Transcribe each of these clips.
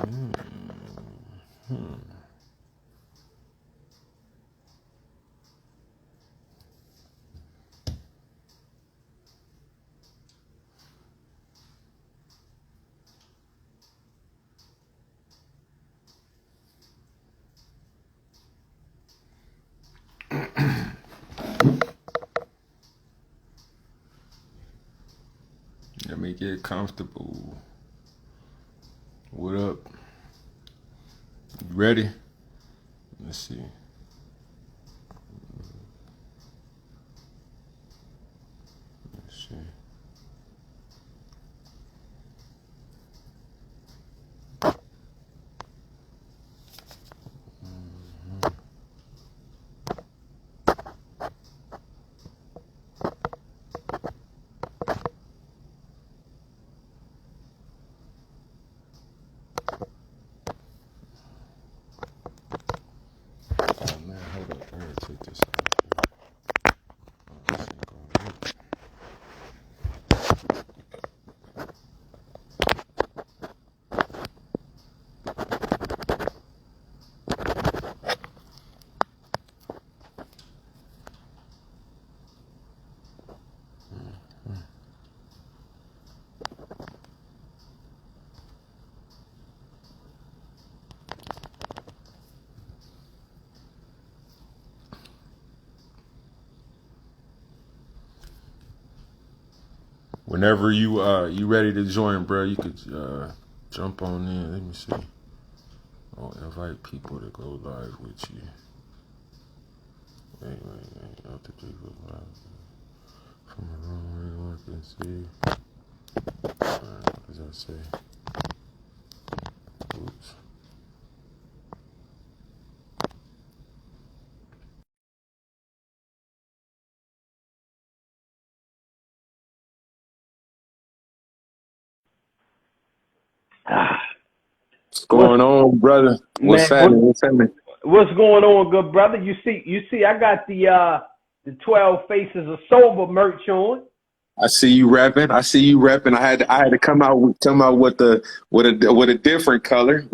Let me get comfortable. What up? You ready? Let's see. Let's see. Oh man, hold up. I gotta take this out. Oh, this ain't gonna work. Whenever you ready to join, bro, you could jump on in. Let me see. Oh, invite people to go live with you. Wait. Other people live from the room where you want to see. What does that say? Oops. What's going on, brother? What's happening? What's going on, good brother? You see, I got the 12 Faces of Sober merch on. I see you rapping. I had to come out with a different color.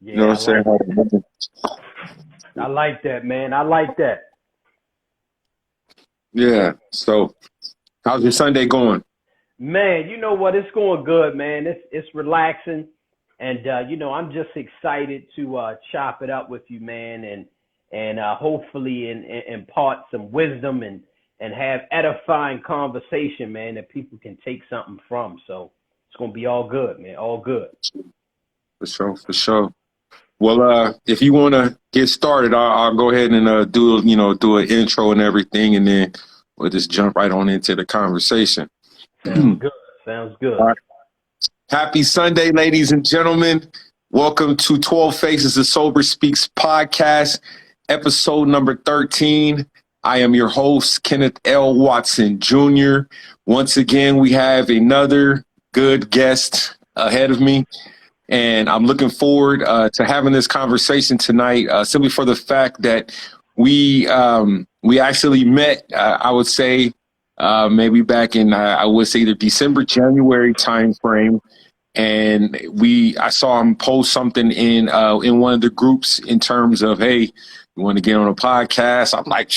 Yeah, You know what I'm saying? I like that, man. I like that. Yeah. So, how's your Sunday going? Man, you know what? It's going good, man. It's relaxing, and I'm just excited to chop it up with you, man, and hopefully impart some wisdom and have edifying conversation, man, that people can take something from. So it's gonna be all good, man. All good. For sure. Well, if you want to get started, I'll go ahead and do an intro and everything, and then we'll just jump right on into the conversation. Sounds good. All right. Happy Sunday, ladies and gentlemen. Welcome to 12 Faces of Sober Speaks podcast, episode number 13. I am your host, Kenneth L. Watson Jr. Once again, we have another good guest ahead of me, and I'm looking forward to having this conversation tonight, simply for the fact that we actually met, I would say, maybe back in, I would say, the December, January time frame. And I saw him post something in one of the groups in terms of, hey, you want to get on a podcast? I'm like,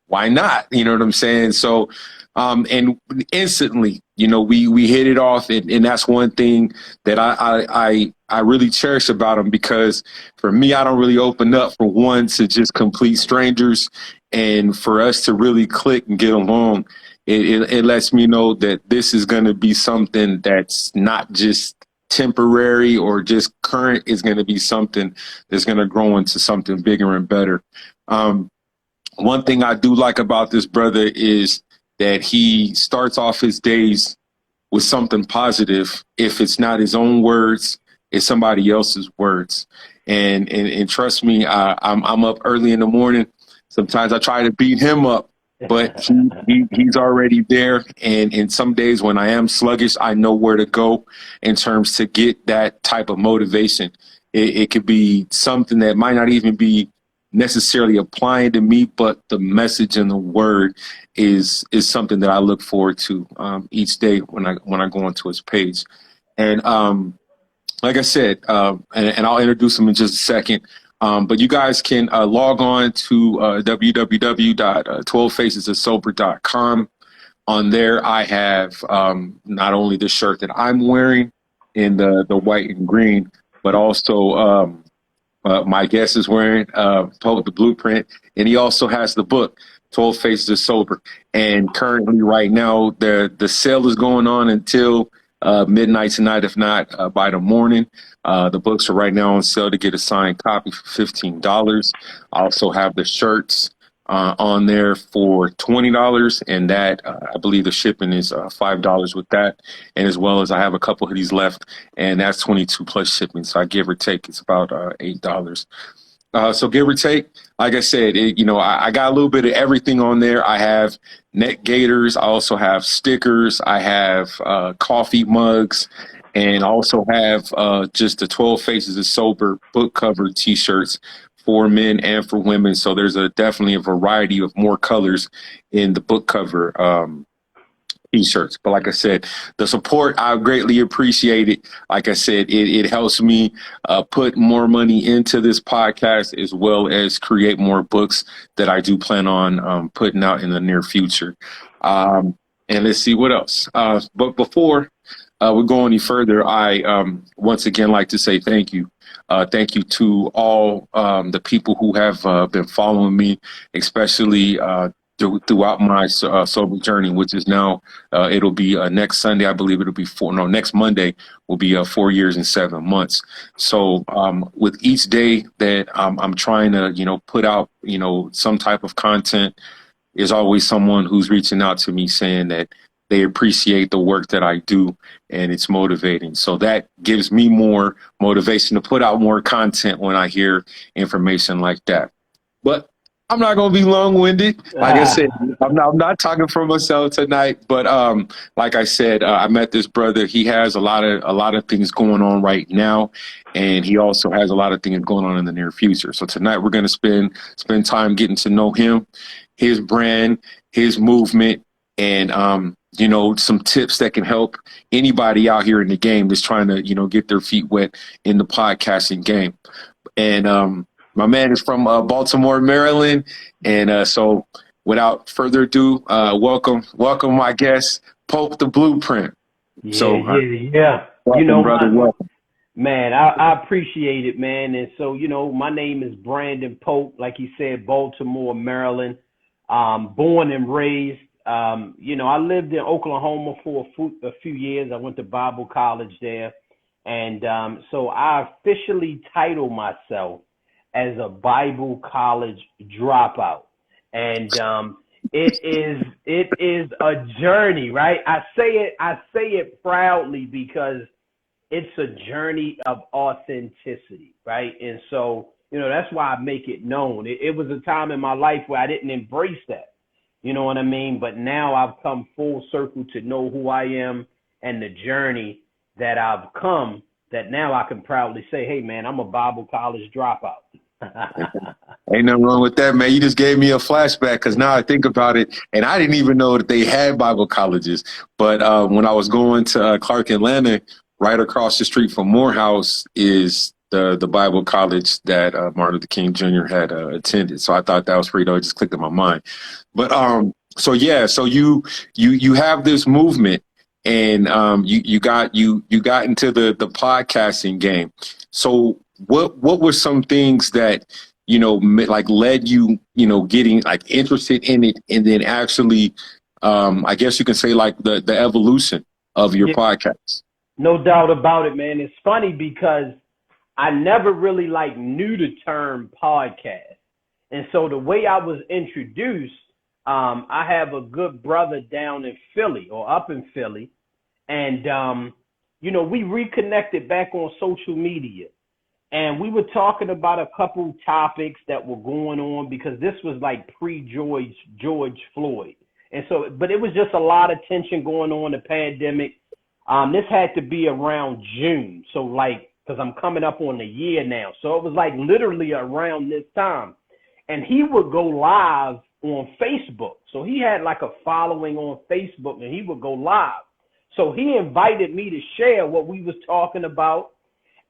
why not? You know what I'm saying? So, and instantly, we hit it off. And that's one thing that I really cherish about him, because for me, I don't really open up for one to just complete strangers, and for us to really click and get along. It lets me know that this is going to be something that's not just temporary or just current. Is going to be something that's going to grow into something bigger and better. One thing I do like about this brother is that he starts off his days with something positive. If it's not his own words, it's somebody else's words. And trust me, I'm up early in the morning. Sometimes I try to beat him up, but he's already there. And some days when I am sluggish, I know where to go in terms to get that type of motivation. It could be something that might not even be necessarily applying to me, but the message and the word is something that I look forward to each day when I go onto his page. And like I said, and I'll introduce them in just a second. But you guys can log on to www.12facesofsober.com. On there, I have not only the shirt that I'm wearing in the white and green, but also my guest is wearing the Blueprint, and he also has the book 12 Faces of Sober. And currently, right now, the sale is going on until midnight tonight, if not by the morning. The books are right now on sale to get a signed copy for $15. I also have the shirts on there for $20, and that I believe the shipping is $5 with that, and as well as I have a couple hoodies left, and that's 22 plus shipping. So I give or take, it's about $8. So give or take, like I said, I got a little bit of everything on there. I have neck gaiters. I also have stickers. I have coffee mugs, and I also have just the 12 Faces of Sober book cover T-shirts for men and for women. So there's definitely a variety of more colors in the book cover T-shirts. But like I said, the support, I greatly appreciate it. Like I said, it helps me put more money into this podcast, as well as create more books that I do plan on putting out in the near future. And let's see what else. But before we go any further, I once again like to say thank you. Thank you to all the people who have been following me, especially throughout my sober journey, which is now, it'll be next Sunday, I believe it'll be next Monday will be 4 years and 7 months. So with each day that I'm trying to, put out, some type of content, is always someone who's reaching out to me saying that they appreciate the work that I do, and it's motivating. So that gives me more motivation to put out more content when I hear information like that. But I'm not going to be long-winded. Like I said, I'm not talking for myself tonight, but like I said, I met this brother. He has a lot of things going on right now, and he also has a lot of things going on in the near future. So tonight we're going to spend time getting to know him, his brand, his movement, and some tips that can help anybody out here in the game that's trying to, get their feet wet in the podcasting game. And my man is from Baltimore, Maryland. And so without further ado, welcome my guest, Pope the Blueprint. Yeah. Welcome, brother, welcome. Man, I appreciate it, man. And so, my name is Brandon Pope, like you said, Baltimore, Maryland, born and raised. I lived in Oklahoma for a few years. I went to Bible college there. And so I officially title myself as a Bible college dropout. And it is a journey, right? I say it proudly because it's a journey of authenticity, right? And so, that's why I make it known. It was a time in my life where I didn't embrace that. You know what I mean? But now I've come full circle to know who I am and the journey that I've come, that now I can proudly say, hey, man, I'm a Bible college dropout. Ain't nothing wrong with that, man. You just gave me a flashback, because now I think about it, and I didn't even know that they had Bible colleges. But when I was going to Clark Atlanta, right across the street from Morehouse is the Bible college that Martin Luther King Jr. had attended. So I thought that was pretty dope. It just clicked in my mind. But so you have this movement, and you got into the podcasting game. So what were some things that like led you getting like interested in it, and then actually I guess you can say like the evolution of your podcast? No doubt about it, man. It's funny because I never really knew the term podcast. And so the way I was introduced, I have a good brother down in Philly, or up in Philly. And, we reconnected back on social media. And we were talking about a couple topics that were going on, because this was pre-George Floyd. And so, but it was just a lot of tension going on, the pandemic. This had to be around June. So because I'm coming up on a year now. So it was literally around this time. And he would go live on Facebook. So he had a following on Facebook, and he would go live. So he invited me to share what we was talking about.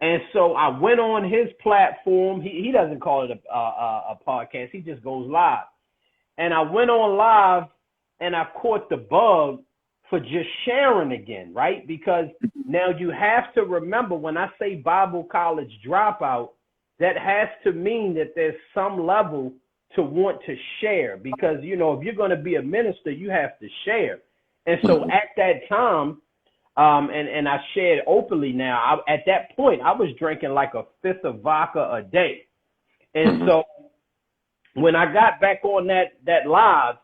And so I went on his platform. He doesn't call it a podcast. He just goes live. And I went on live and I caught the bug for just sharing again, right? Because now you have to remember when I say Bible college dropout, that has to mean that there's some level to want to share, because, you know, if you're going to be a minister, you have to share. And so at that time, and I shared openly now, at that point, I was drinking like a fifth of vodka a day. And so when I got back on that live,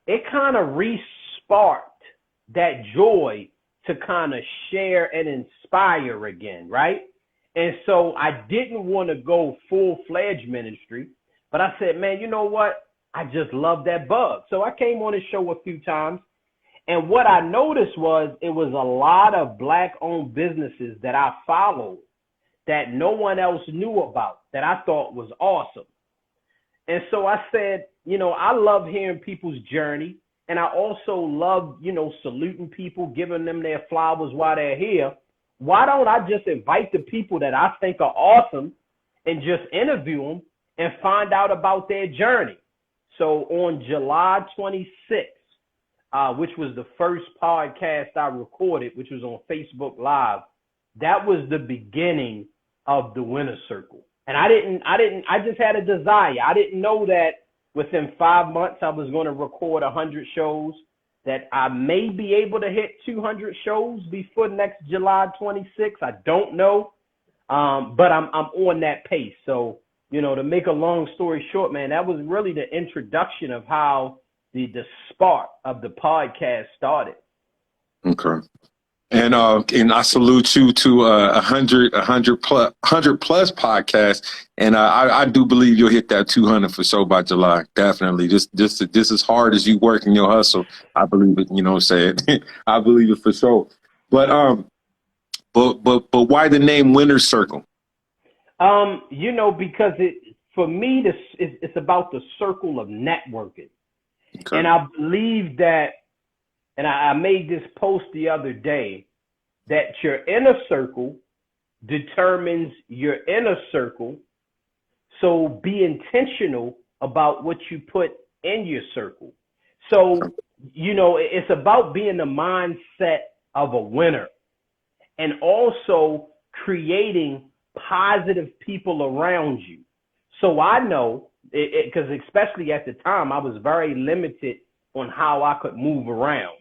it kind of re-sparked that joy to kind of share and inspire again, right? And so I didn't want to go full-fledged ministry, but I said, man, you know what? I just love that bug. So I came on the show a few times, and what I noticed was it was a lot of Black-owned businesses that I followed that no one else knew about, that I thought was awesome. And so I said, you know, I love hearing people's journey, and I also love, you know, saluting people, giving them their flowers while they're here. Why don't I just invite the people that I think are awesome and just interview them and find out about their journey? So on July 26th, which was the first podcast I recorded, which was on Facebook Live, that was the beginning of the Winner Circle. And I just had a desire. I didn't know that within 5 months I was going to record 100 shows, that I may be able to hit 200 shows before next July 26th. I don't know. But I'm on that pace. So, you know, to make a long story short, man, that was really the introduction of how the spark of the podcast started. Okay. And I salute you to 100 plus podcasts, and I do believe you'll hit that 200 for sure by July. Definitely. Just as hard as you work in your hustle, I believe it. You know what I'm saying? I believe it for sure. But why the name Winner Circle? You know, because for me, it's about the circle of networking, okay. And I believe that. And I made this post the other day, that your inner circle determines your inner circle. So be intentional about what you put in your circle. So, you know, it's about being the mindset of a winner, and also creating positive people around you. So I know, because especially at the time, I was very limited on how I could move around.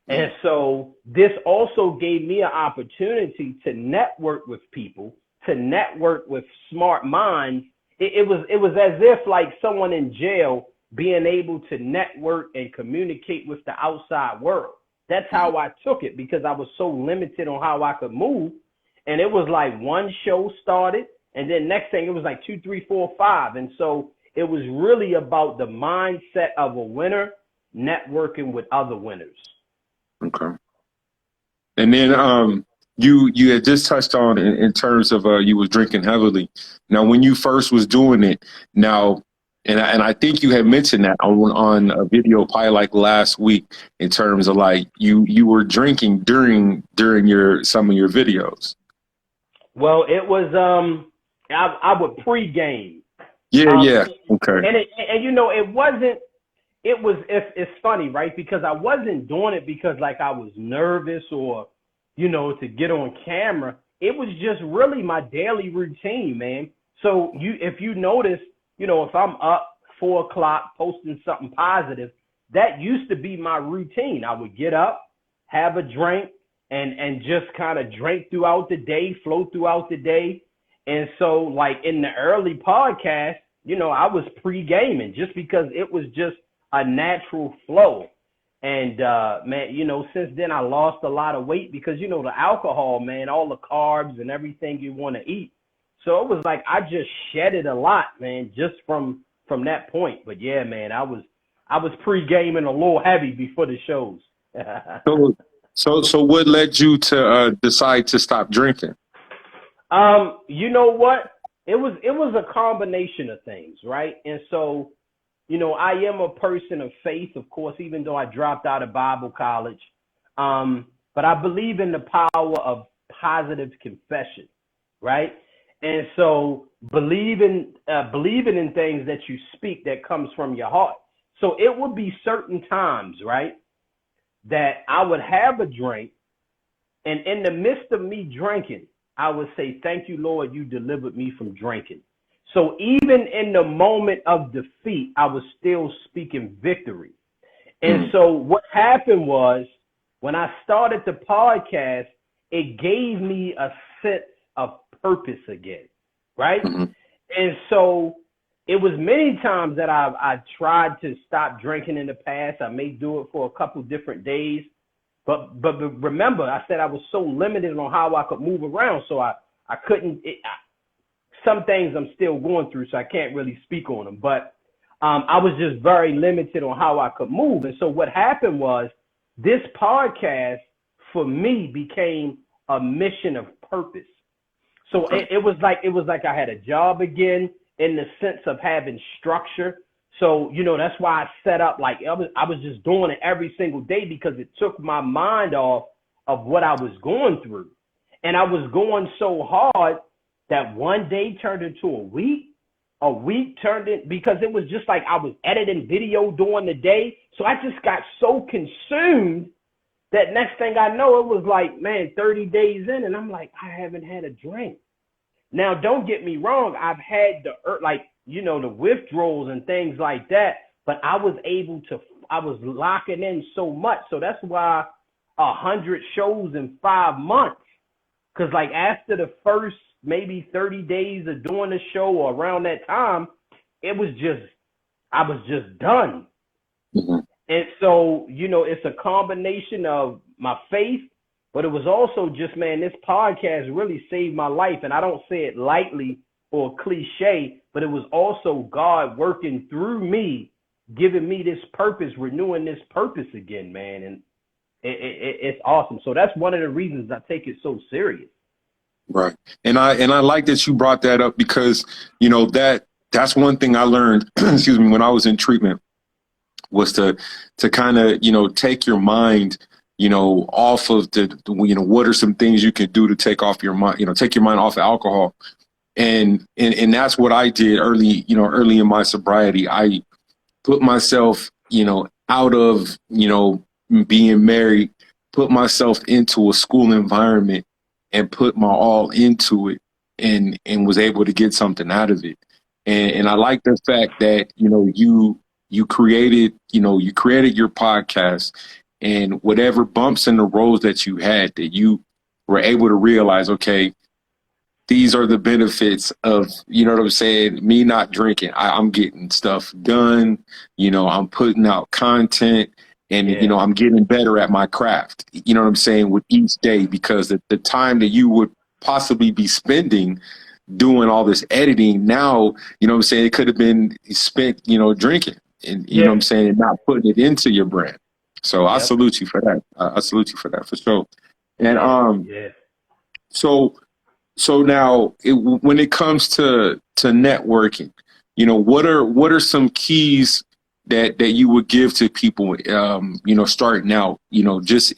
And so this also gave me an opportunity to network with people, to network with smart minds. It was as if like someone in jail being able to network and communicate with the outside world. That's how I took it, because I was so limited on how I could move. And it was like one show started, and then next thing it was like 2, 3, 4, 5. And so it was really about the mindset of a winner networking with other winners. Okay. And then you had just touched on in terms of you was drinking heavily. Now, when you first was doing it, now, and I think you had mentioned that on a video probably like last week, in terms of like you were drinking during some of your videos. Well, it was I would pregame. Yeah. Okay. And you know, it wasn't. It's funny, right? Because I wasn't doing it because like I was nervous or, you know, to get on camera. It was just really my daily routine, man. So if you notice, you know, if I'm up 4 o'clock posting something positive, that used to be my routine. I would get up, have a drink, and just kind of drink throughout the day, flow throughout the day. And so like in the early podcast, you know, I was pre-gaming just because it was just a natural flow. And man, you know, since then I lost a lot of weight because, you know, the alcohol, man, all the carbs and everything you want to eat. So it was like I just shedded a lot, man, just from that point. But yeah, man, I was pre-gaming a little heavy before the shows. So what led you to decide to stop drinking? You know what? It was a combination of things, right? And so, you know, I am a person of faith, of course, even though I dropped out of Bible college. But I believe in the power of positive confession. right? And so believing in things that you speak that comes from your heart. So it would be certain times, right, that I would have a drink, and in the midst of me drinking, I would say, "Thank you, Lord, you delivered me from drinking." So even in the moment of defeat, I was still speaking victory. And so what happened was, when I started the podcast, it gave me a sense of purpose again, right? Mm-hmm. And so it was many times that I tried to stop drinking in the past. I may do it for a couple different days. But remember, I said I was so limited on how I could move around, so I couldn't. Some things I'm still going through, so I can't really speak on them. But I was just very limited on how I could move. And so what happened was, this podcast for me became a mission of purpose. So it was like I had a job again, in the sense of having structure. So, that's why I set up, like, I was just doing it every single day, because it took my mind off of what I was going through. And I was going so hard that one day turned into a week turned in, because it was just like I was editing video during the day. So I just got so consumed that next thing I know, it was like, man, 30 days in, and I'm like, I haven't had a drink. Now, don't get me wrong. I've had the withdrawals and things like that, but I was locking in so much. So that's why 100 shows in 5 months. Cause like after the first maybe 30 days of doing the show, or around that time, I was just done. Mm-hmm. And so, it's a combination of my faith, but it was also just, man, this podcast really saved my life. And I don't say it lightly or cliche, but it was also God working through me, giving me this purpose, renewing this purpose again, man. And it's awesome. So that's one of the reasons I take it so serious. Right. And I like that you brought that up, because, that's one thing I learned, excuse me, when I was in treatment, was to kind of, take your mind, off of what are some things you can do to take off your mind, take your mind off of alcohol. And that's what I did early in my sobriety. I put myself, out of, being married, put myself into a school environment and put my all into it, and was able to get something out of it. And I like the fact that, you created your podcast, and whatever bumps in the road that you had, that you were able to realize, okay, these are the benefits of, what I'm saying, me not drinking. I'm getting stuff done, I'm putting out content, and, I'm getting better at my craft, what I'm saying, with each day, because the time that you would possibly be spending doing all this editing now, what I'm saying, it could have been spent, drinking, and, what I'm saying, and not putting it into your brand. So I salute you for that. I salute you for that, for sure. And so now, when it comes to networking, what are some keys that you would give to people, starting out, just,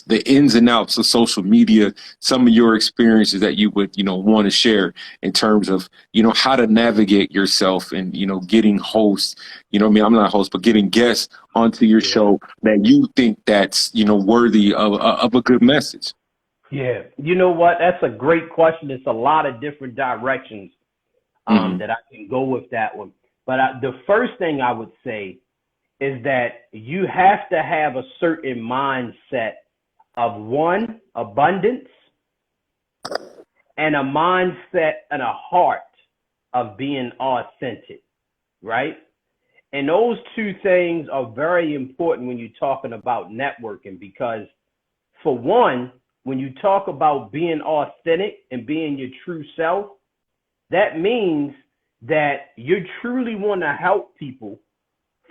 the ins and outs of social media, some of your experiences that you would, want to share in terms of, how to navigate yourself and, getting hosts, I'm not a host, but getting guests onto your show that you think that's, worthy of a good message. Yeah. You know what? That's a great question. It's a lot of different directions that I can go with that one. But the first thing I would say is that you have to have a certain mindset of, one, abundance, and a mindset and a heart of being authentic, right? And those two things are very important when you're talking about networking, because, for one, when you talk about being authentic and being your true self, that means that you truly want to help people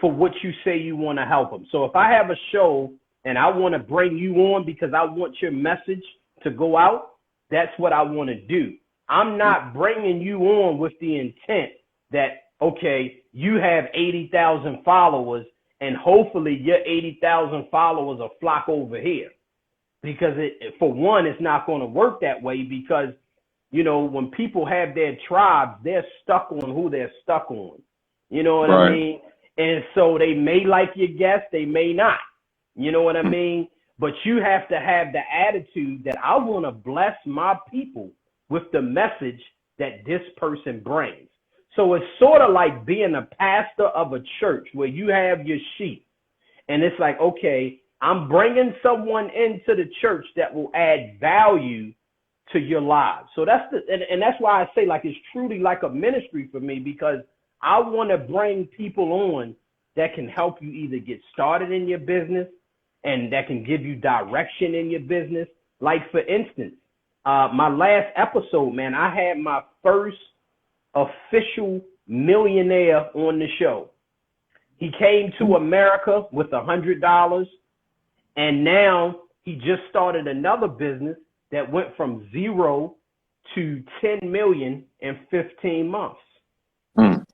for what you say you want to help them. So if I have a show and I want to bring you on because I want your message to go out, that's what I want to do. I'm not bringing you on with the intent that, okay, you have 80,000 followers and hopefully your 80,000 followers will flock over here. Because for one, it's not going to work that way, because when people have their tribes, they're stuck on who they're stuck on. You know what I Right. mean? And so they may like your guest, they may not. You know what I mean? But you have to have the attitude that I want to bless my people with the message that this person brings. So it's sort of like being a pastor of a church where you have your sheep. And it's like, okay, I'm bringing someone into the church that will add value to your lives. So and that's why I say, like, it's truly like a ministry for me, because I want to bring people on that can help you either get started in your business and that can give you direction in your business. Like, for instance, my last episode, man, I had my first official millionaire on the show. He came to America with $100, and now he just started another business that went from 0 to 10 million in 15 months. Mm.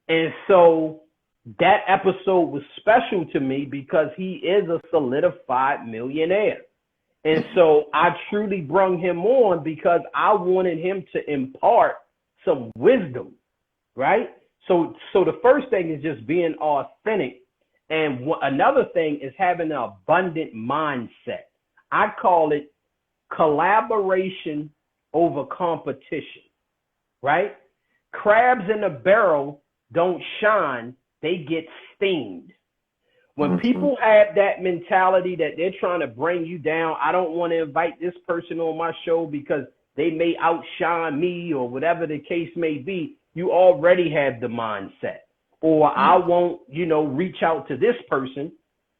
And so that episode was special to me because he is a solidified millionaire. And so I truly brought him on because I wanted him to impart some wisdom, right? So the first thing is just being authentic. And another thing is having an abundant mindset. I call it collaboration over competition, right? Crabs in a barrel don't shine, they get steamed. When people have that mentality that they're trying to bring you down, I don't want to invite this person on my show because they may outshine me or whatever the case may be, you already have the mindset. Or I won't, reach out to this person,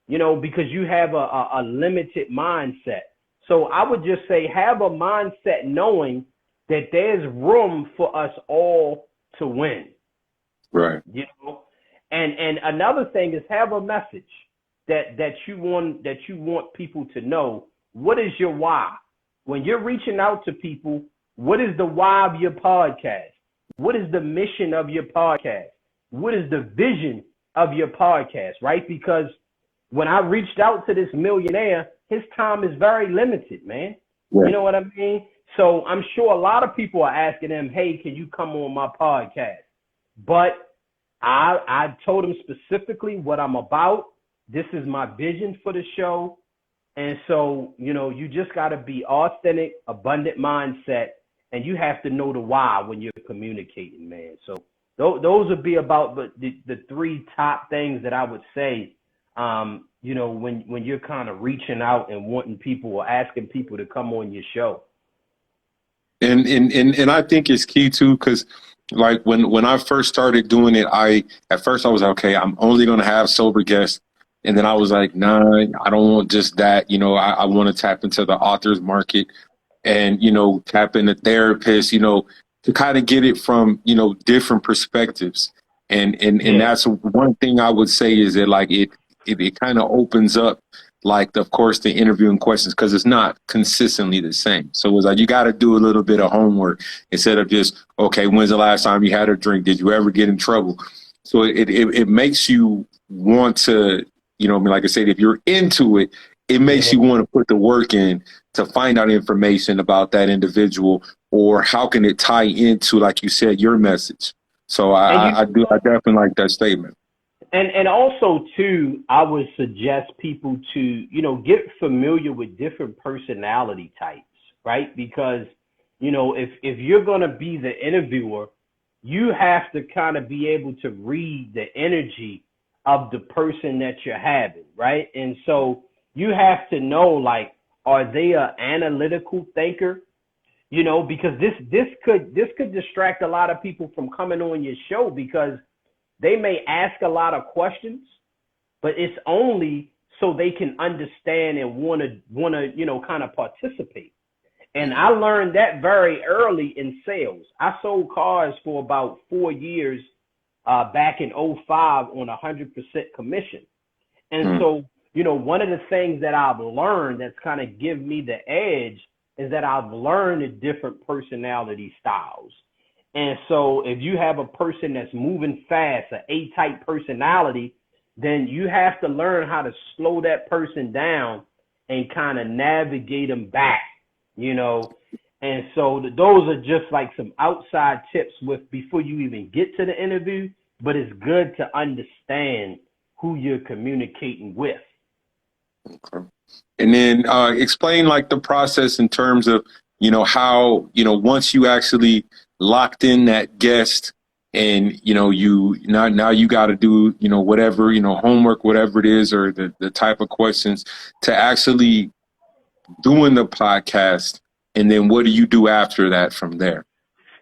because you have a limited mindset. So I would just say have a mindset knowing that there's room for us all to win. Right. And another thing is have a message that you want people to know. What is your why? When you're reaching out to people, what is the why of your podcast? What is the mission of your podcast? What is the vision of your podcast, right? Because when I reached out to this millionaire, his time is very limited, man. Yeah. You know what I mean? So I'm sure a lot of people are asking him, hey, can you come on my podcast? But I told him specifically what I'm about. This is my vision for the show. And so, you just got to be authentic, abundant mindset, and you have to know the why when you're communicating, man. So those would be about the three top things that I would say, when you're kind of reaching out and wanting people or asking people to come on your show. And I think it's key too, because like when I first started doing it, at first I was like, okay, I'm only going to have sober guests. And then I was like, nah, I don't want just that. I want to tap into the authors market and, tap into therapists, to kind of get it from, different perspectives. And that's one thing I would say is that like it kind of opens up, like, of course, the interviewing questions, because it's not consistently the same. So it was like, you got to do a little bit of homework instead of just, okay, when's the last time you had a drink? Did you ever get in trouble? So it makes you want to, like I said, if you're into it, it makes you want to put the work in to find out information about that individual, or how can it tie into, like you said, your message. So I definitely like that statement. And also, too, I would suggest people to, get familiar with different personality types, right? Because, if you're going to be the interviewer, you have to kind of be able to read the energy of the person that you're having, right? And so you have to know, like, are they an analytical thinker? Because this could distract a lot of people from coming on your show, because they may ask a lot of questions, but it's only so they can understand and want to, kind of participate. And I learned that very early in sales. I sold cars for about 4 years back in 2005 on 100% commission. And so, one of the things that I've learned that's kind of give me the edge is that I've learned the different personality styles. And so if you have a person that's moving fast, an A-type personality, then you have to learn how to slow that person down and kind of navigate them back, And so those are just like some outside tips with before you even get to the interview, but it's good to understand who you're communicating with. Okay. And then explain like the process in terms of, how, once you actually locked in that guest and, now you got to do, whatever, homework, whatever it is, or the type of questions to actually doing the podcast. And then what do you do after that from there?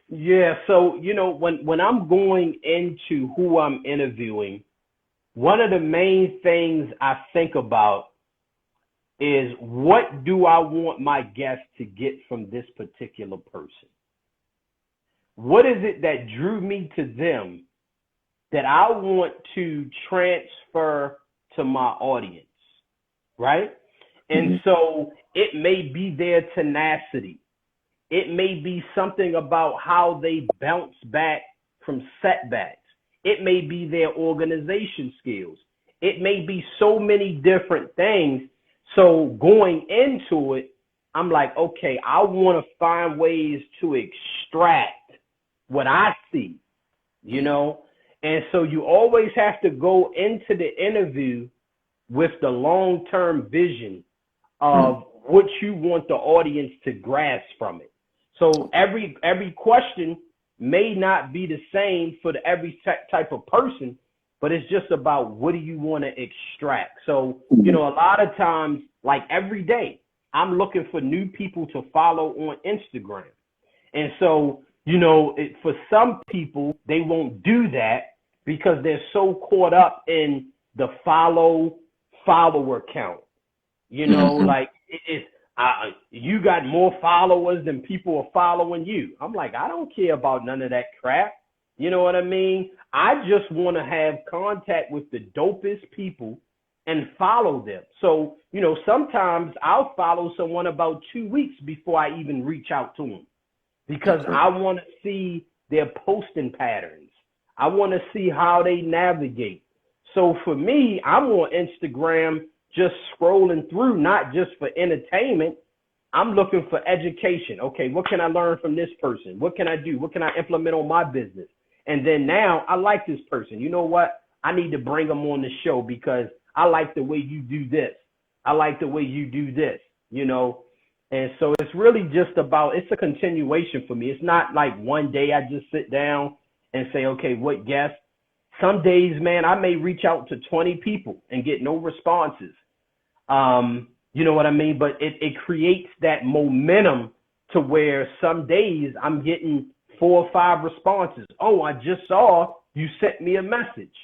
Yeah. So, when I'm going into who I'm interviewing, one of the main things I think about is what do I want my guest to get from this particular person? What is it that drew me to them that I want to transfer to my audience, right? And so it may be their tenacity. It may be something about how they bounce back from setbacks. It may be their organization skills. It may be so many different things. So going into it, I'm like, okay, I want to find ways to extract what I see, And so you always have to go into the interview with the long-term vision of what you want the audience to grasp from it. So every question may not be the same for every type of person, but it's just about what do you want to extract. So, a lot of times, like every day, I'm looking for new people to follow on Instagram. And so, for some people, they won't do that because they're so caught up in the follower count. Like you got more followers than people are following you. I'm like, I don't care about none of that crap. You know what I mean? I just want to have contact with the dopest people and follow them. So, sometimes I'll follow someone about 2 weeks before I even reach out to them because I want to see their posting patterns. I want to see how they navigate. So for me, I'm on Instagram just scrolling through, not just for entertainment. I'm looking for education. Okay, what can I learn from this person? What can I do? What can I implement on my business? And then now I like this person. You know what? I need to bring them on the show because I like the way you do this. I like the way you do this, And so it's really just about, it's a continuation for me. It's not like one day I just sit down and say, okay, what guest? Some days, man, I may reach out to 20 people and get no responses. You know what I mean? But it creates that momentum to where some days I'm getting 4 or 5 responses. Oh, I just saw you sent me a message,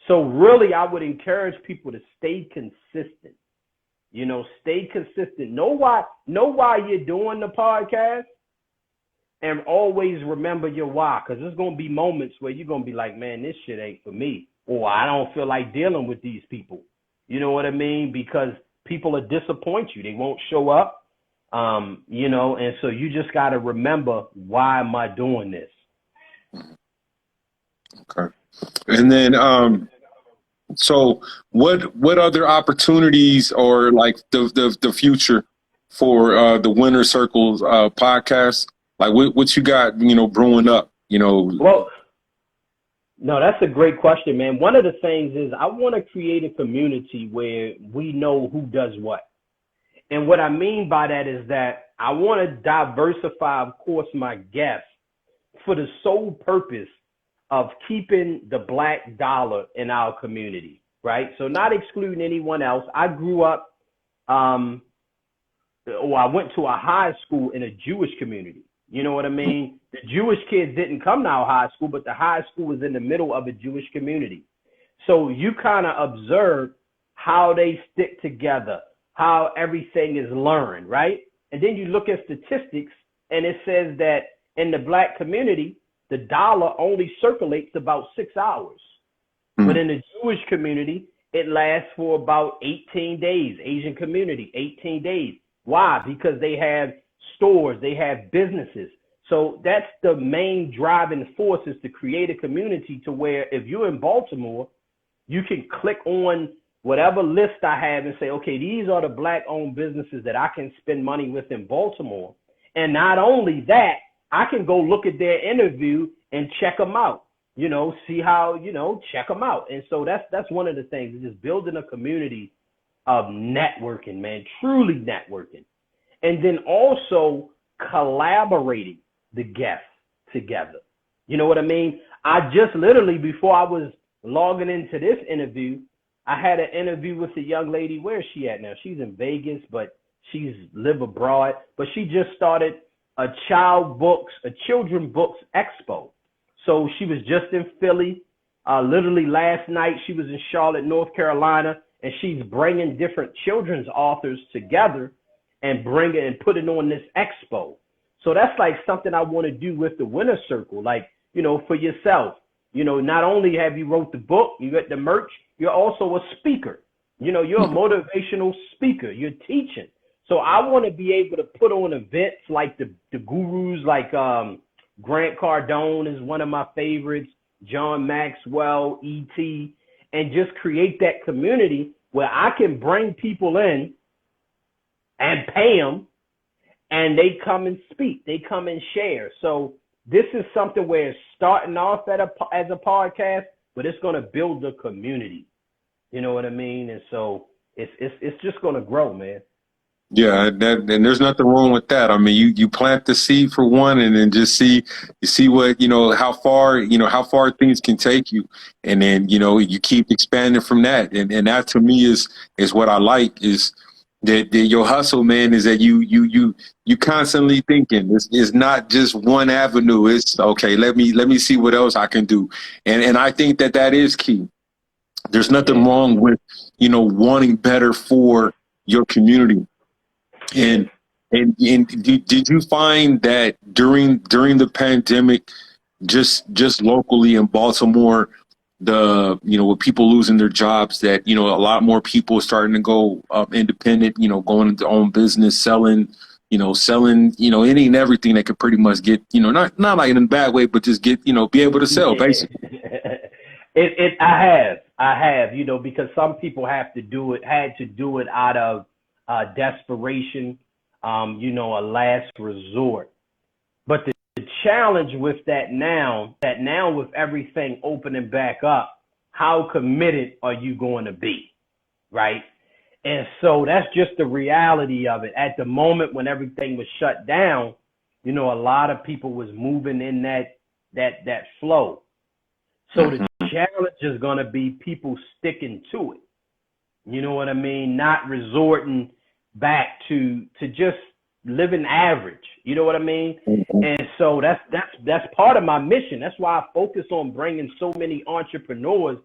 So really, I would encourage people to stay consistent. Stay consistent. Know why you're doing the podcast, and always remember your why, because there's going to be moments where you're going to be like, man, this shit ain't for me, or I don't feel like dealing with these people. You know what I mean? Because people will disappoint you. They won't show up, and so you just got to remember, why am I doing this? Okay. And then, so what other opportunities or like the future for the Winner Circles podcast? Like what you got, brewing up, Well, no, that's a great question, man. One of the things is I want to create a community where we know who does what. And what I mean by that is that I want to diversify, of course, my guests for the sole purpose of keeping the Black dollar in our community, right? So not excluding anyone else. I grew up, I went to a high school in a Jewish community. You know what I mean? The Jewish kids didn't come to our high school, but the high school was in the middle of a Jewish community. So you kind of observe how they stick together, how everything is learned, right? And then you look at statistics, and it says that in the Black community, the dollar only circulates about 6 hours. But in the Jewish community, it lasts for about 18 days. Asian community, 18 days. Why? Because they have stores, they have businesses. So that's the main driving force, is to create a community to where if you're in Baltimore, you can click on whatever list I have and say, okay, these are the Black-owned businesses that I can spend money with in Baltimore. And not only that, I can go look at their interview and check them out, see how, check them out. And so that's one of the things, is just building a community of networking, man, truly networking. And then also collaborating the guests together. You know what I mean? I just literally, before I was logging into this interview, I had an interview with a young lady. Where is she at now? She's in Vegas, but she's live abroad. But she just started a children books expo. So she was just in Philly. Literally last night, she was in Charlotte, North Carolina, and she's bringing different children's authors together and putting on this expo. So that's like something I want to do with the Winner Circle, like, for yourself. Not only have you wrote the book, you got the merch, you're also a speaker. You're a motivational speaker. You're teaching. So I want to be able to put on events like the gurus, like Grant Cardone is one of my favorites, John Maxwell, E.T., and just create that community where I can bring people in and pay them, and they come and speak. They come and share. So this is something where it's starting off as a podcast, but it's going to build a community. You know what I mean? And so it's just going to grow, man. Yeah, and there's nothing wrong with that. I mean, you plant the seed for one, and then just see what, how far things can take you, and then you keep expanding from that. And that to me is what I like, is that your hustle, man, is that you constantly thinking. It's not just one avenue. It's okay. Let me see what else I can do, and I think that is key. There's nothing wrong with wanting better for your community. And did you find that during the pandemic, just locally in Baltimore, with people losing their jobs, that a lot more people are starting to go independent, going into their own business, selling any and everything they could pretty much get, not like in a bad way, but just get, be able to sell, basically. I have, because some people had to do it out of desperation, a last resort. But the challenge with that now with everything opening back up, how committed are you going to be, right? And so that's just the reality of it. At the moment when everything was shut down, a lot of people was moving in that flow. So the challenge is going to be people sticking to it. You know what I mean? Not resorting back to just living average. You know what I mean? And so that's part of my mission. That's why I focus on bringing so many entrepreneurs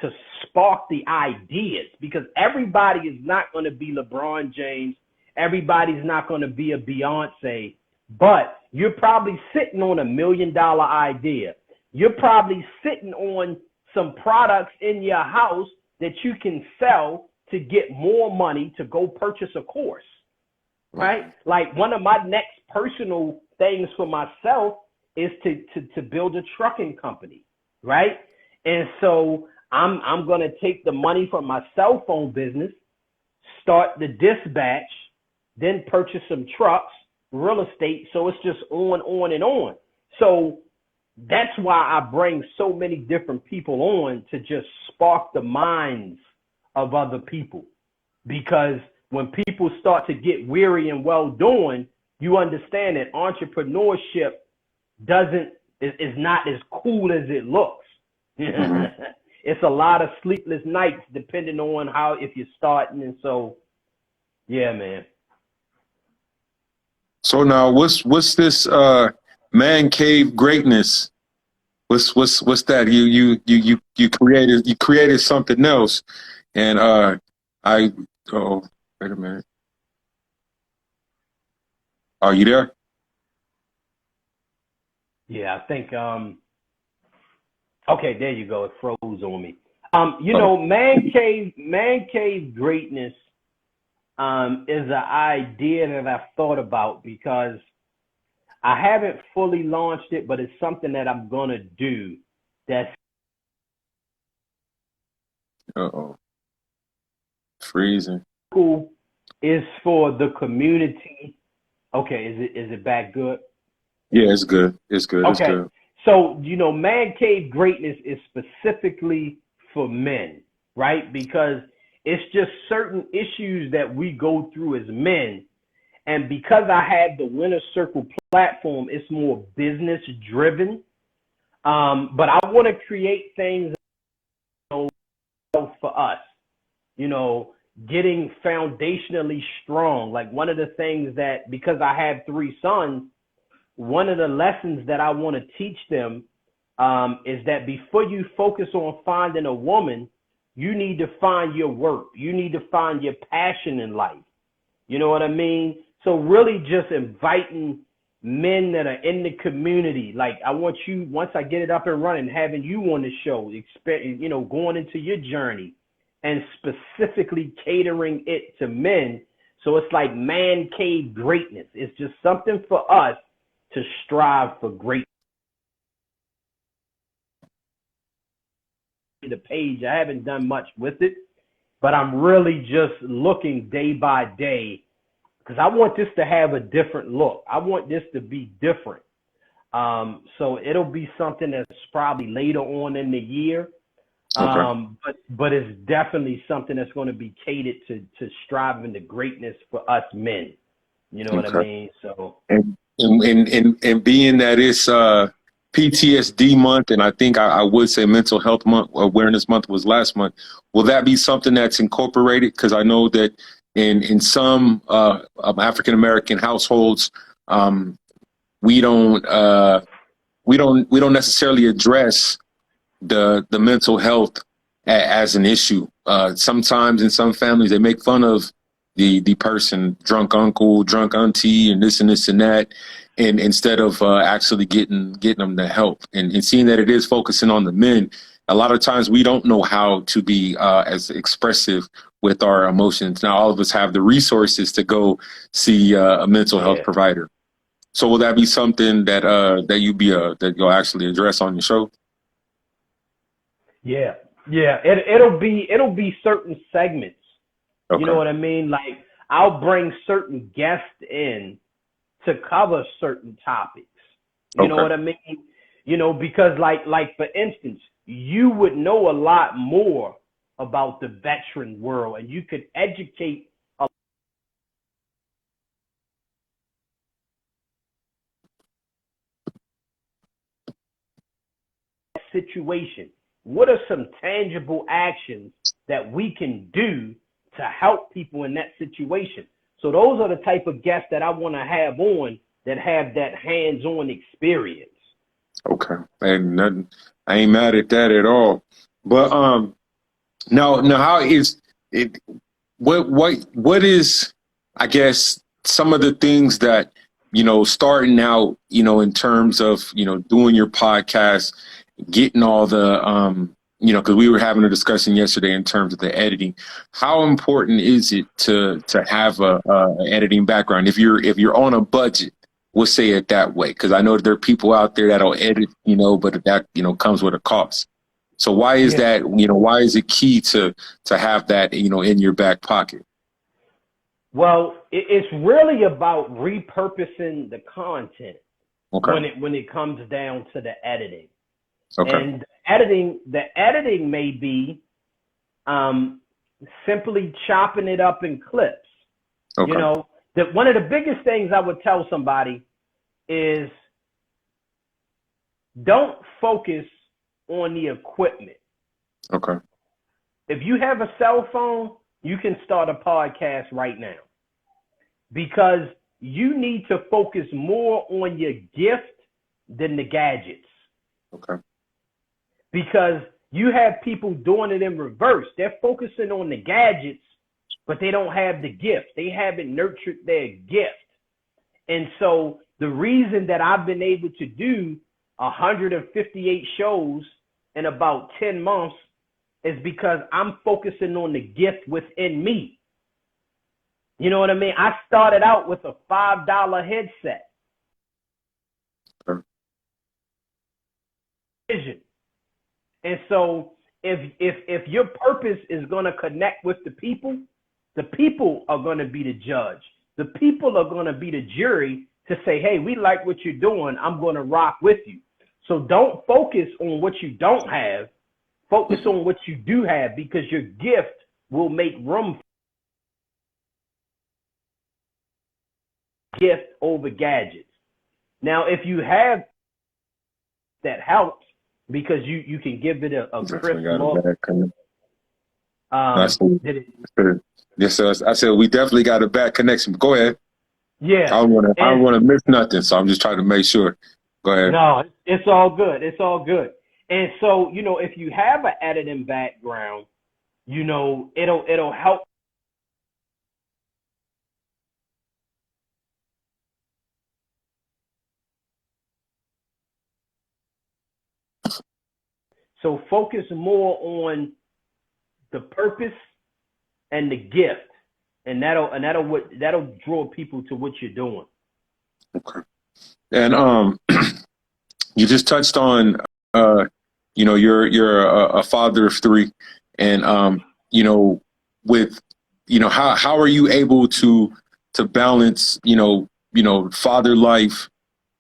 to spark the ideas, because everybody is not going to be LeBron James. Everybody's not going to be a Beyonce, but you're probably sitting on $1 million idea. You're probably sitting on some products in your house that you can sell to get more money to go purchase a course, right? Like one of my next personal things for myself is to build a trucking company, right? And so I'm going to take the money from my cell phone business, start the dispatch, then purchase some trucks, real estate. So it's just on and on. So that's why I bring so many different people on, to just spark the minds of other people. Because when people start to get weary and well doing, you understand that entrepreneurship is not as cool as it looks. It's a lot of sleepless nights depending on if you're starting. And so, yeah, man. So now what's this man cave greatness? What's that? You created something else. And wait a minute. Are you there? Yeah, I think okay, there you go. It froze on me. Man cave greatness is an idea that I've thought about, because I haven't fully launched it, but it's something that I'm gonna do. That's freezing. cool. Is for the community Okay, is it back good? Yeah, it's good. It's good. It's Okay. good. So, man cave greatness is specifically for men, right? Because it's just certain issues that we go through as men. And because I have the Winner Circle platform, it's more business driven. But I want to create things, for us, you know, getting foundationally strong. Like one of the things that, because I have three sons, one of the lessons that I want to teach them is that before you focus on finding a woman, you need to find your work. You need to find your passion in life. You know what I mean? So really just inviting men that are in the community. Like I want you, once I get it up and running, having you on the show, going into your journey and specifically catering it to men. So it's like man cave greatness. It's just something for us to strive for great. The page, I haven't done much with it, but I'm really just looking day by day because I want this to have a different look. I want this to be different. So it'll be something that's probably later on in the year. Okay. But it's definitely something that's going to be catered to striving to greatness for us men. You know what I Okay. mean? So And being that it's PTSD month, and I think I would say Mental Health Month, Awareness Month was last month. Will that be something that's incorporated? Because I know that in some African American households, we don't we don't necessarily address the mental health as an issue. Sometimes in some families they make fun of the person, drunk uncle, drunk auntie, and this and this and that, and instead of actually getting them the help and seeing that it is focusing on the men. A lot of times we don't know how to be as expressive with our emotions. Now all of us have the resources to go see a mental health yeah, provider. So will that be something that that you'll actually address on your show? yeah, yeah. It'll be certain segments. You know Okay. what I mean? Like I'll bring certain guests in to cover certain topics. You know Okay. what I mean? Because like for instance, you would know a lot more about the veteran world and you could educate a situation. What are some tangible actions that we can do to help people in that situation? So those are the type of guests that I want to have on that have that hands-on experience. Okay. And nothing, I ain't mad at that at all. But now how is it what is, I guess, some of the things that, starting out, in terms of, doing your podcast, getting all the because we were having a discussion yesterday in terms of the editing. How important is it to have a editing background if you're on a budget? We'll say it that way, because I know there are people out there that'll edit, but that comes with a cost. So why is Yeah. that? Why is it key to have that in your back pocket? Well, it's really about repurposing the content Okay. when it comes down to the editing. Okay. And the editing may be simply chopping it up in clips. You Okay. know, that one of the biggest things I would tell somebody is don't focus on the equipment. Okay. If you have a cell phone, you can start a podcast right now because you need to focus more on your gift than the gadgets. Okay. Because you have people doing it in reverse. They're focusing on the gadgets, but they don't have the gift. They haven't nurtured their gift. And so the reason that I've been able to do 158 shows in about 10 months is because I'm focusing on the gift within me. You know what I mean? I started out with a $5 headset. Okay. Vision. And so if your purpose is going to connect with the people are going to be the judge. the people are going to be the jury to say, hey, we like what you're doing. I'm going to rock with you. So don't focus on what you don't have. Focus on what you do have, because your gift will make room for gift over gadgets. Now, if you have that helps, because you can give it a crisp look. Yes, sir. I said we definitely got a bad connection. Go ahead. Yeah. I don't want to miss nothing, so I'm just trying to make sure. Go ahead. No, it's all good. It's all good. And so, if you have an editing background, it'll help. So focus more on the purpose and the gift, and that'll draw people to what you're doing. Okay. And you just touched on you're a father of three, and with how are you able to balance father life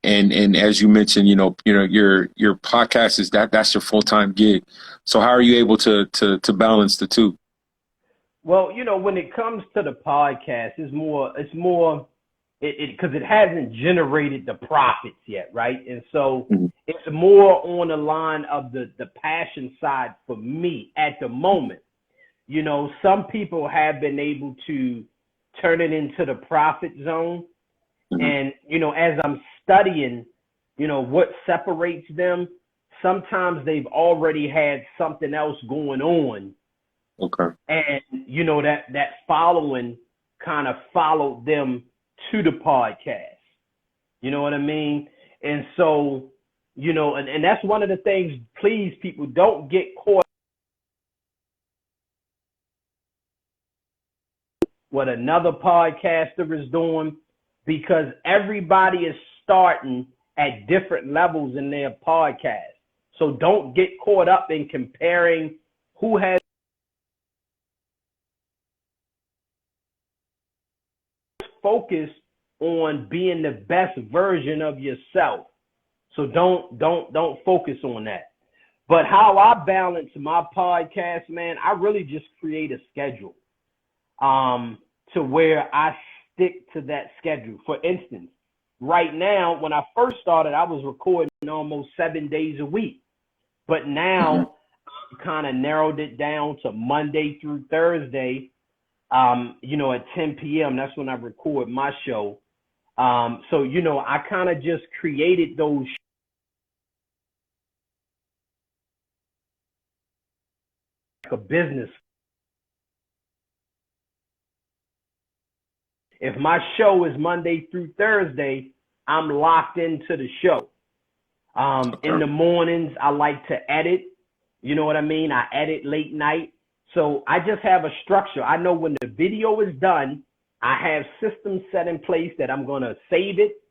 and as you mentioned your podcast is that's your full-time gig, so how are you able to balance the two? Well, when it comes to the podcast, it's more because it hasn't generated the profits yet, right? And so it's more on the line of the passion side for me at the moment. Some people have been able to turn it into the profit zone. And, as I'm studying, what separates them, sometimes they've already had something else going on. Okay. And, that following kind of followed them to the podcast. You know what I mean? And so, and that's one of the things, please, people, don't get caught what another podcaster is doing, because everybody is starting at different levels in their podcast. So don't get caught up in comparing who has focused on being the best version of yourself. So don't focus on that. But how I balance my podcast, man, I really just create a schedule to where I stick to that schedule. For instance, right now, when I first started, I was recording almost 7 days a week. But now I kind of narrowed it down to Monday through Thursday, at 10 p.m. That's when I record my show. So, I kind of just created those like a business. If my show is Monday through Thursday, I'm locked into the show. In the mornings, I like to edit. You know what I mean? I edit late night. So I just have a structure. I know when the video is done, I have systems set in place that I'm going to save it.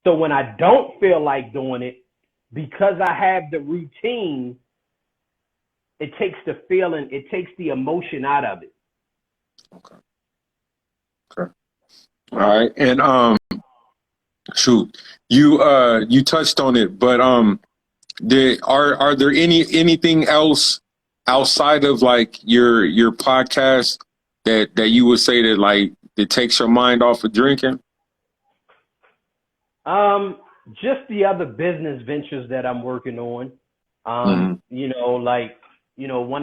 So when I don't feel like doing it, because I have the routine, it takes the feeling, it takes the emotion out of it. Okay. All right. And shoot, you touched on it, but are there anything else outside of like your podcast that you would say that like it takes your mind off of drinking? Just the other business ventures that I'm working on. One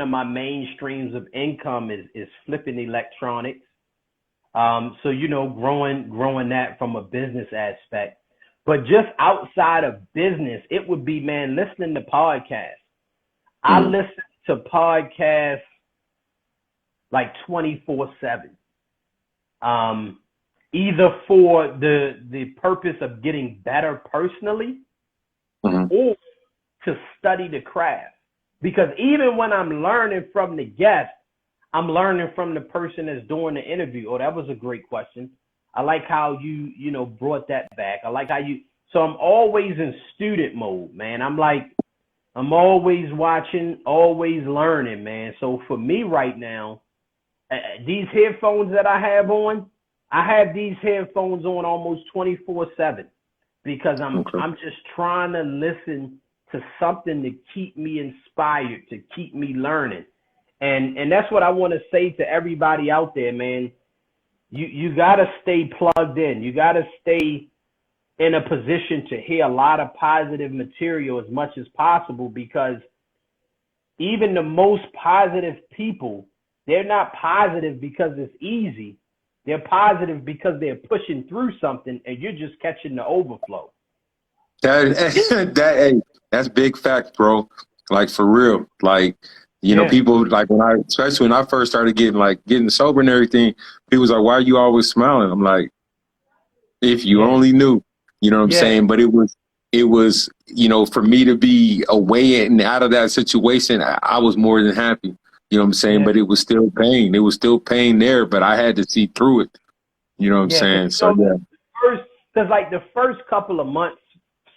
of my main streams of income is flipping electronics. So, growing that from a business aspect. But just outside of business, it would be, man, listening to podcasts. I listen to podcasts like 24/7. Either for the purpose of getting better personally or to study the craft. Because even when I'm learning from the guest, I'm learning from the person that's doing the interview. Oh, that was a great question. I like how you brought that back. I like how so I'm always in student mode, man. I'm like, I'm always watching, always learning, man. So for me right now, these headphones that I have these headphones on almost 24/7 because Okay. I'm just trying to listen to something to keep me inspired, to keep me learning. And that's what I want to say to everybody out there, man. You got to stay plugged in. You got to stay in a position to hear a lot of positive material as much as possible, because even the most positive people, they're not positive because it's easy. They're positive because they're pushing through something and you're just catching the overflow. Hey, that's big fact, bro. Like for real. Like, Yeah. people like especially when I first started getting sober and everything, people was like, "Why are you always smiling?" I'm like, if you Yeah. only knew, you know what I'm Yeah. saying? But it was, for me to be away and out of that situation, I was more than happy. You know what I'm saying? Yeah. But it was still pain. It was still pain there, but I had to see through it. You know what I'm Yeah. Because saying? So yeah. like the first couple of months,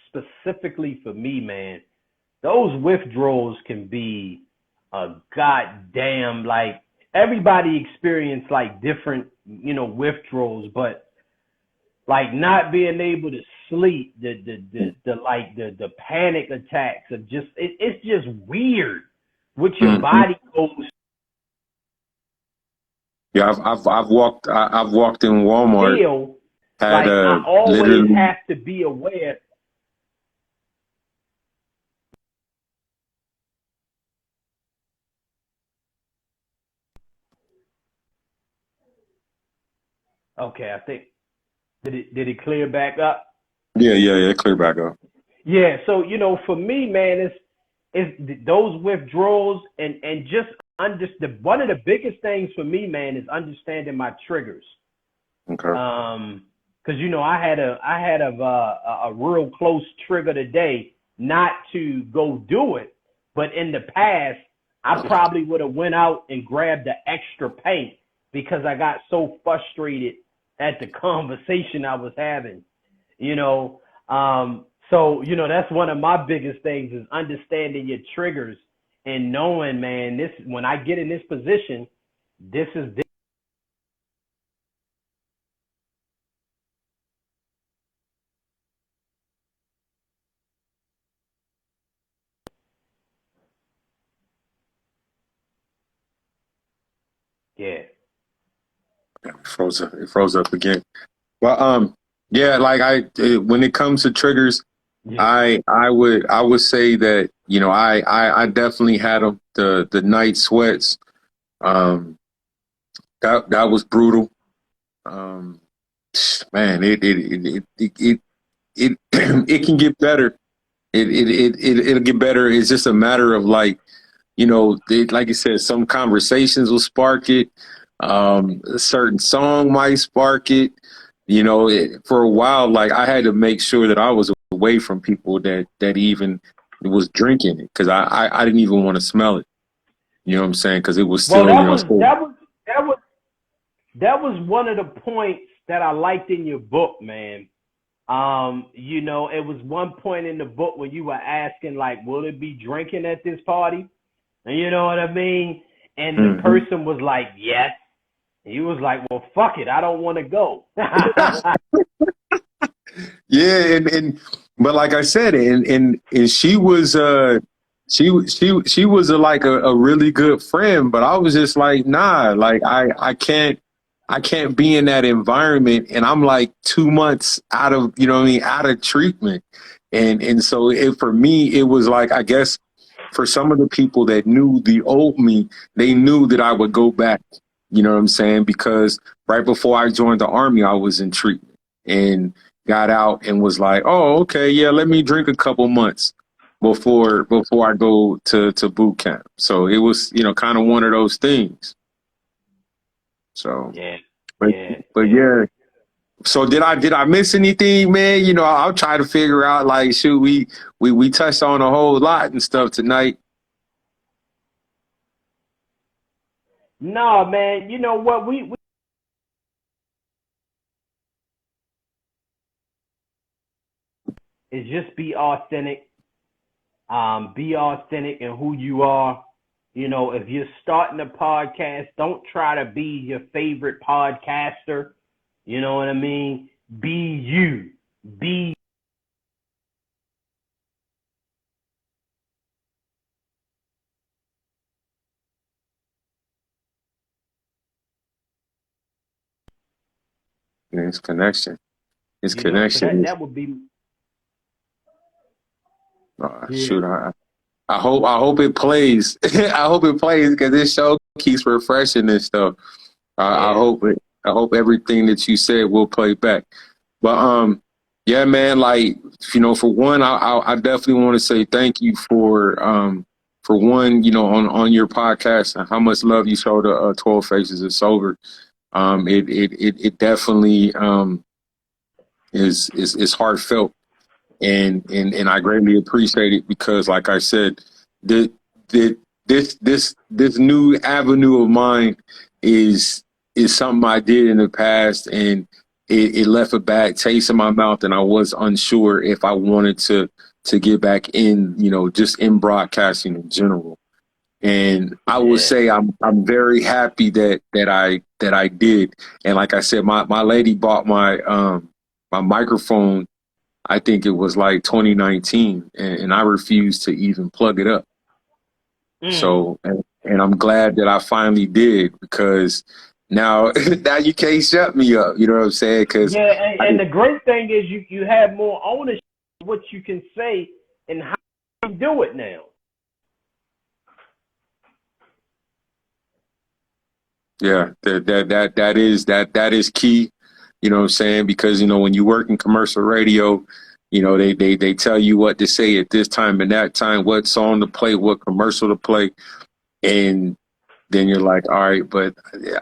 specifically for me, man, those withdrawals can be a goddamn, like, everybody experience like different, withdrawals, but like not being able to sleep, the panic attacks of just it's just weird what your Hmm. body goes Yeah, I've walked in Walmart, feel. had Like I always literally. have to be aware. Okay, I think did it clear back up? Yeah, clear back up. Yeah, so for me, man, it's those withdrawals and just one of the biggest things for me, man, is understanding my triggers. Okay. Because I had a real close trigger today not to go do it, but in the past I probably would have went out and grabbed the extra paint because I got so frustrated at the conversation I was having. You know, so that's one of my biggest things is understanding your triggers and knowing, man, this when I get in this position, this is this. Yeah. It froze up again. Well, yeah, like when it comes to triggers, Yeah. I would say that I definitely had them, the night sweats. Um, that was brutal. Um, man, it it can get better. It'll get better. It's just a matter of like, like you said, some conversations will spark it. A certain song might spark it. For a while, like I had to make sure that I was away from people that even was drinking it, because I didn't even want to smell it. You know what I'm saying? Because it was Well, still, so. that was one of the points that I liked in your book, man. It was one point in the book where you were asking, like, will it be drinking at this party? And you know what I mean? And the Mhm. person was like, yes. And he was like, well, fuck it, I don't want to go. Yeah, and but like I said, and she was she was like a really good friend, but I was just like, nah, like I can't be in that environment, and I'm like 2 months out of, what I mean, out of treatment. And so for me it was like, I guess for some of the people that knew the old me, they knew that I would go back. You know what I'm saying? Because right before I joined the army, I was in treatment and got out and was like, oh, okay, yeah, let me drink a couple months before I go to boot camp. So it was, kind of one of those things. So, Yeah, but yeah, but yeah. yeah. So did I miss anything, man? I'll try to figure out, like, shoot, we touched on a whole lot and stuff tonight. No, man, you know what? We is just be authentic. Be authentic in who you are. You know, if you're starting a podcast, don't try to be your favorite podcaster. You know what I mean? Be you. Be It's connection. It's you know, so connection. that would be Shoot, yeah. I hope it plays. I hope it plays because this show keeps refreshing and stuff. Yeah. I hope everything that you said will play back. But yeah, man. Like, you know, for one, I definitely want to say thank you for one, you know, on your podcast and how much love you show to 12 Faces of Sober. It definitely is heartfelt, and I greatly appreciate it because, like I said, the the this new avenue of mine is something I did in the past, and it left a bad taste in my mouth, and I was unsure if I wanted to get back in, you know, just in broadcasting in general. And I would Yeah. say I'm very happy that I did. And like I said, my lady bought my microphone. I think it was like 2019, and I refused to even plug it up. Mm. So, and I'm glad that I finally did because now now you can't shut me up. You know what I'm saying? Because Yeah, and the great thing is you have more ownership of what you can say and how you do it now. yeah, that is key. You know what I'm saying? Because, you know, when you work in commercial radio, you know, they tell you what to say at this time and that time, what song to play, what commercial to play. And then you're like, all right, but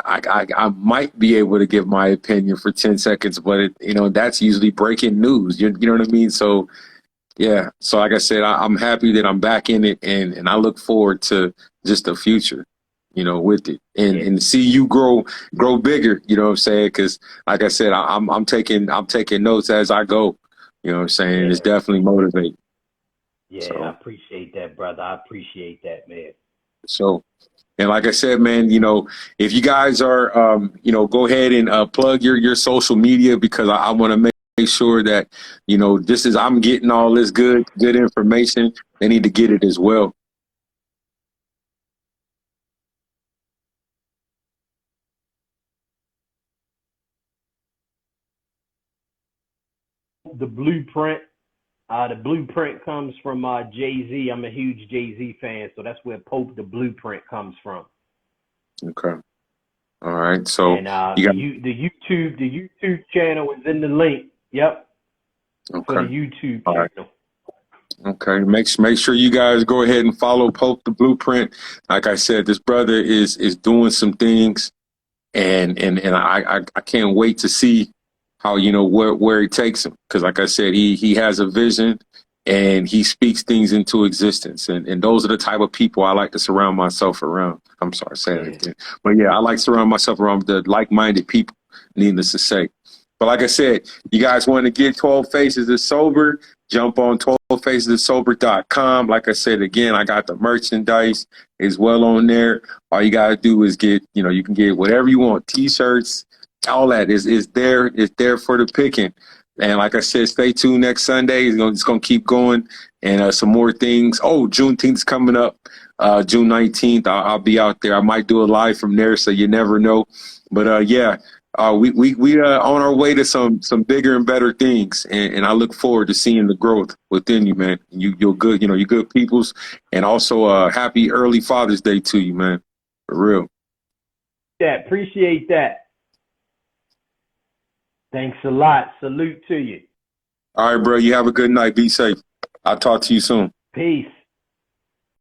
I might be able to give my opinion for 10 seconds, but you know, that's usually breaking news. You know what I mean? So yeah. So like I said, I'm happy that I'm back in it, and I look forward to just the future, you know, with it, Yeah. and see you grow bigger. You know what I'm saying? Because like I said, I'm taking notes as I go. You know what I'm saying? It's Yeah. definitely motivating. Yeah, I So appreciate that, brother. I appreciate that, man. so. And like I said, man, you know, if you guys are, you know, go ahead and plug your social media because I want to make sure that, you know, this is I'm getting all this good information. They need to get it as well. The blueprint. The blueprint comes from Jay-Z. I'm a huge Jay-Z fan, so that's where Pope the Blueprint comes from. Okay. All right. So And you got the YouTube channel is in the link. Yep, for the okay. YouTube All right. channel. Okay. Make sure you guys go ahead and follow Pope the Blueprint. Like I said, this brother is doing some things, and I can't wait to see how, you know, where he takes him, because like I said, he has a vision and he speaks things into existence, and those are the type of people I like to surround myself around. I'm sorry, say that Yeah. again, but yeah, I like to surround myself around the like-minded people. Needless to say, but like I said, you guys want to get 12 Faces of Sober, jump on 12facesofsober.com. Like I said, again, I got the merchandise as well on there. All you got to do is get, you know, you can get whatever you want, t-shirts, all that is there. It's there for the picking. And like I said, stay tuned next Sunday. It's gonna keep going, and some more things. Oh, Juneteenth is coming up, June 19th. I'll be out there. I might do a live from there, so you never know. But yeah, we on our way to some bigger and better things, and I look forward to seeing the growth within you, man. You're good, you know, you're good peoples, and also happy early Father's Day to you, man. For real. Yeah, appreciate that. Thanks a lot. Salute to you. All right, bro. You have a good night. Be safe. I'll talk to you soon. Peace.